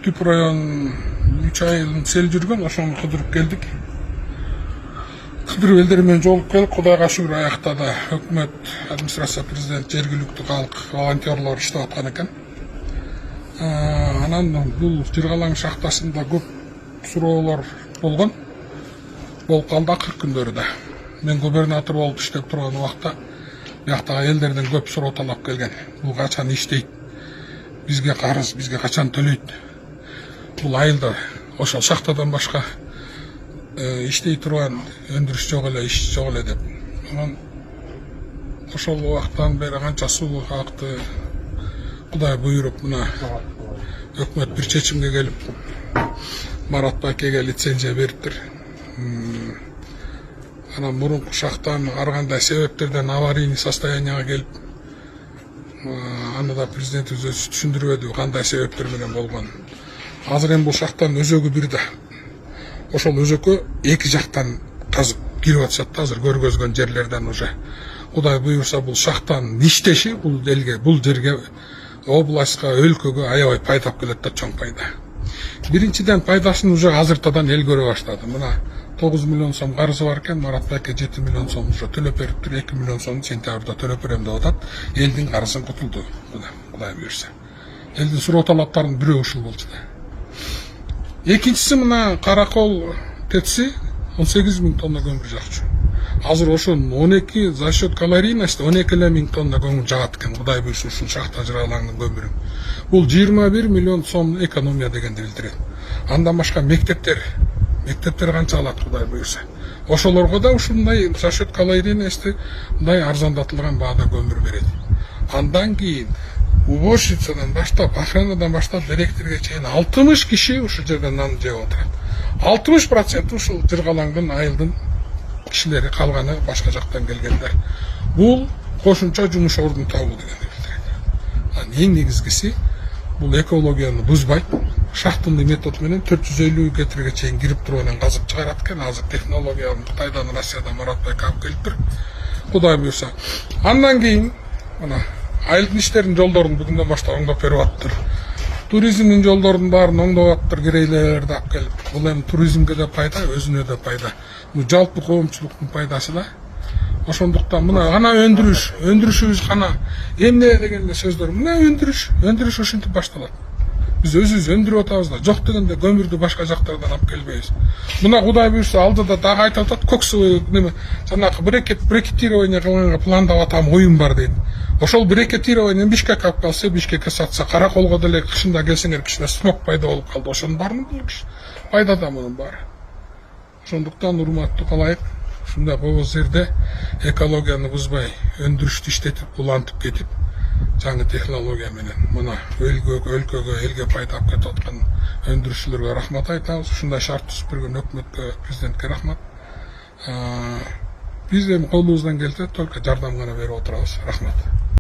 Түп район 3 айын сел жүрген, ошону кыдырып келдик. Кыдырып элдер менен жолугуп келип, Кудайга шүгүр аяктады. Өкмөт, администрация, президент, жергиликтүү калк, волонтерлор иштеп аткан экен. Анан бул Жыргалаң шахтасында көп суроолор болгон. Болуп калды акыркы күндөрү да. Мен губернатор болуп иштеп турган убакта бияктагы элдерден көп суроо талап келген. Бул качан иштейт? Бизге карыз, бизге качан төлөйт? Бул айылда ошол шахтадан башка иштей турган өндүрүш жок эле, иш жок эле деп. Анан ошол убактан бери канча суу акты, Кудай буйруп, мына өкмөт бир чечимге келип, Марат Байкеге лицензия бериптир. Анан мурунку шахтан ар кандай себептерден аварийный состоянияга келип, аны да президентибиз өзү түшүндүрбөдү кандай себептер менен болгон. Азыр эми бул шахтанын өзөгү бир да. Ошол өзөккө эки жактан казып кирип атышат да, азыр көргөзгөн жерлерден уже. Кудай буйруса бул шахтанын иштеши бул элге, бул жерге, областка, өлкөгө аябай пайдап келет да, чоң пайда. Биринчиден пайдасын уже азыртадан эл көрө баштады. Мына 9 миллион сом карызы бар экен, Марат Байке 7 миллион сом уже төлөп бериптир, 2 миллион сом сентябрда төлөп берем деп атат. Элдин карызын кутулду. Кудай буйруса. Элдин суроо талаптарынын бирөө ушул болчу да. Экинчиси мына Каракол ТЭЦи 18 000 тонна көмүр жакчу. Азыр ошонун 12 за счет калорийности 12 000 тонна көмүр жагат экен. Кудай буйруса ушул шахта Жыргалаңдын көмүрүн. Бул 21 миллион сом экономия дегенди билдирет. Андан башка мектептер канча алат Кудай буйруса. Ошолорго да ушундай за счет калорийности мындай арзандатылган баада көмүр берет. Андан кийин уборщицадан баштап, охранадан баштап, директорго чейин 60 киши ушул жерде нан жеп отурат. 60% ушул Жыргалаңдын айылдын кишилери, калганы башка жактан келгендер. Бул кошумча жумуш ордун табуу дегенди билдирет. Эң негизгиси бул экологияны бузбайт. Шахтынды метод менен 450 гектарга чейин кирип туруп анан казып чыгарат экен. Азыр технологиянын Кытайдан, Россиядан Марат Байке алып келиптир. Кудай буйруса. Андан кийин мына айылдын иштерин, жолдорун бүгүндөн баштап оңдоп берип аттыр. Туризмдин жолдорунун баарын оңдоп аттыр, кирейлерди алып келип. Бул эми туризмге да пайда, өзүнө да пайда. Бул жалпы коомчулуктун пайдасы да. Ошондуктан мына гана өндүрүшүбүз гана эмне деген эле сөздөр. Мына өндүрүш ушинтип башталат. Биз өзүбүз өндүрүп атабыз да, жок дегенде көмүрдү башка жактардан алып келбейбиз. Мына Кудай буйруса алдыда дагы айтып атат, коксовый неме, жанагы брекетирование кылганга пландап атам, оюм бар дейт. Ошол брекетирование Бишкекке алып калса, Бишкекке сатса, Караколго деле кышында келсеңер кичине смог пайда болуп калды. Ошонун баарын бул пайда да мунун баары. Ошондуктан урматтуу калайык, ушундай кооз жерде экологияны бузбай, өндүрүштү иштетип, улантып кетип, жаңы технология менен мына өлкөгө, элге пайда алып кетип аткан өндүрүшчүлөргө рахмат айтабыз. Ушундай шарт түзүп берген өкмөткө, президентке рахмат. Биз эми колубуздан келсе только жардам гана берип отурабыз. Рахмат.